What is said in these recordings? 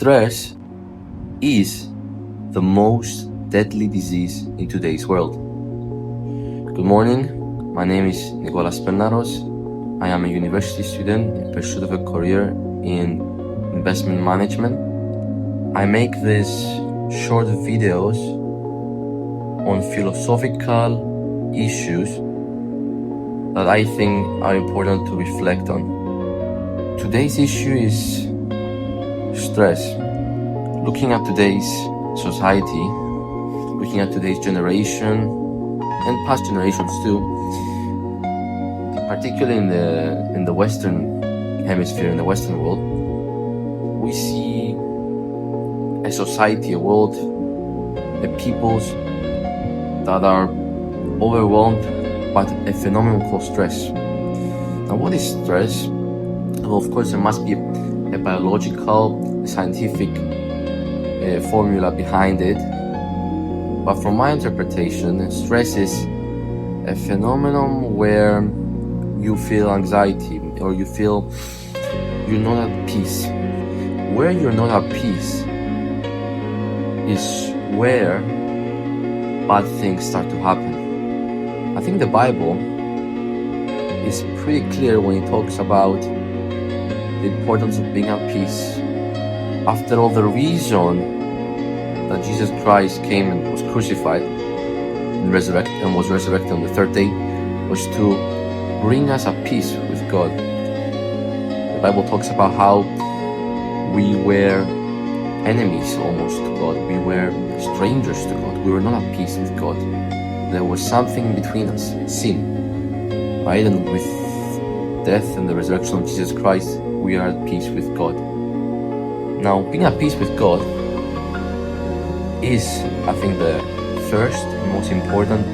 Stress is the most deadly disease in today's world. Good morning, my name is Nicolas Pernaros. I am a university student in pursuit of a career in investment management. I make these short videos on philosophical issues that I think are important to reflect on. Today's issue is stress. Looking at today's society, looking at today's generation and past generations too, particularly in the Western hemisphere, in the Western world, we see a society, a world, a peoples that are overwhelmed by a phenomenon called stress. Now, what is stress? Well, of course, there must be a biological, scientific formula behind it. But from my interpretation, stress is a phenomenon where you feel anxiety or you feel you're not at peace. Where you're not at peace is where bad things start to happen. I think the Bible is pretty clear when it talks about the importance of being at peace. After all, the reason that Jesus Christ came and was crucified and was resurrected on the third day was to bring us at peace with God. The Bible talks about how we were enemies almost to God. We were strangers to God. We were not at peace with God. There was something between us, sin, right? And with death and the resurrection of Jesus Christ, we are at peace with God. Now, being at peace with God is, I think, the first, most important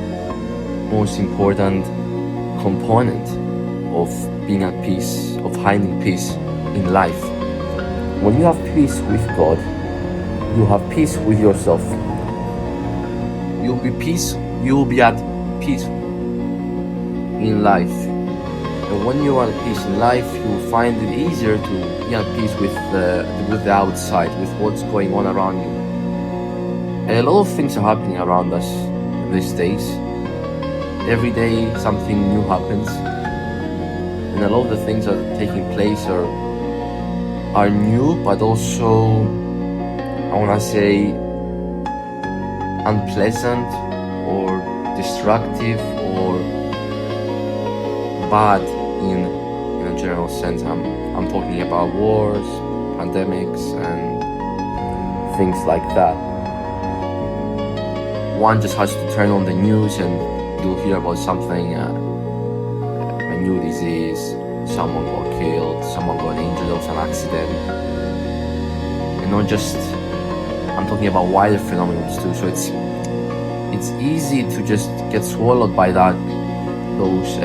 component of being at peace, of finding peace in life. When you have peace with God, you have peace with yourself. You will be at peace in life. And when you are at peace in life, you will find it easier to be at peace with the outside, with what's going on around you. And a lot of things are happening around us these days. Every day something new happens, and a lot of the things that are taking place are new, but also, I want to say, unpleasant or destructive or bad in a general sense. I'm talking about wars, pandemics, and things like that. One just has to turn on the news and you'll hear about something, a new disease, someone got killed, someone got injured, there was an accident. And not just, I'm talking about wider phenomena too. So it's easy to just get swallowed by those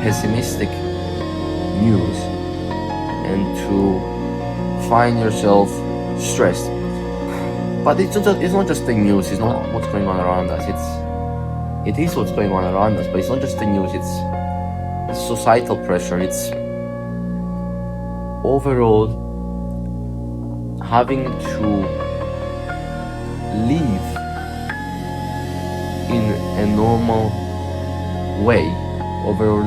pessimistic news and to find yourself stressed. But it's not just the news, it's not what's going on around us. It is what's going on around us, but it's not just the news, it's societal pressure, it's overall having to live in a normal way, overall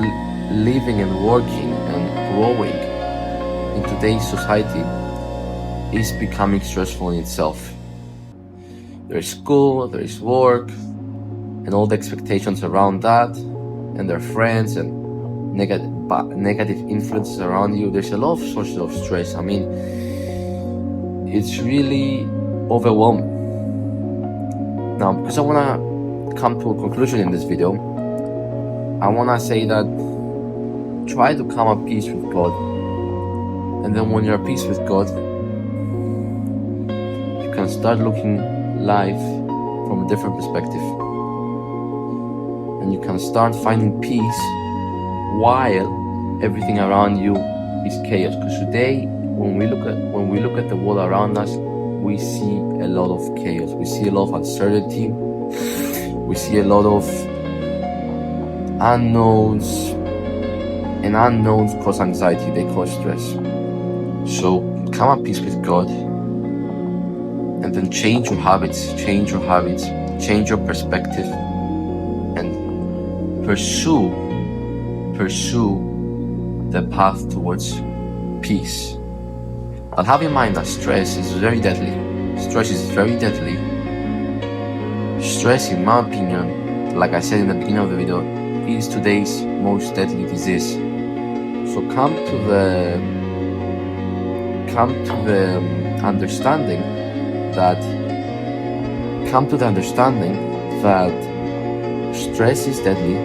living and working and growing in today's society is becoming stressful in itself. There is school, there is work, and all the expectations around that, and their friends and negative influences around you. There's a lot of sources of stress. I mean, it's really overwhelming. Now, because I want to come to a conclusion in this video, I want to say that try to come at peace with God. And then when you're at peace with God, you can start looking life from a different perspective. And you can start finding peace while everything around you is chaos. Because today, when we look at the world around us, we see a lot of chaos. We see a lot of uncertainty. We see a lot of unknowns, and unknowns cause anxiety, they cause stress. So come at peace with God, and then change your habits, change your perspective, and pursue the path towards peace. But have in mind that stress is very deadly. Stress, in my opinion, like I said in the beginning of the video, is today's most deadly disease. So come to the understanding that stress is deadly,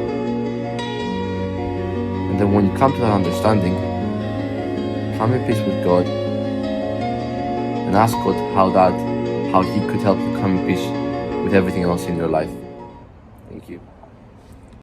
and then when you come to that understanding, come in peace with God and ask God how He could help you come in peace with everything else in your life. Thank you.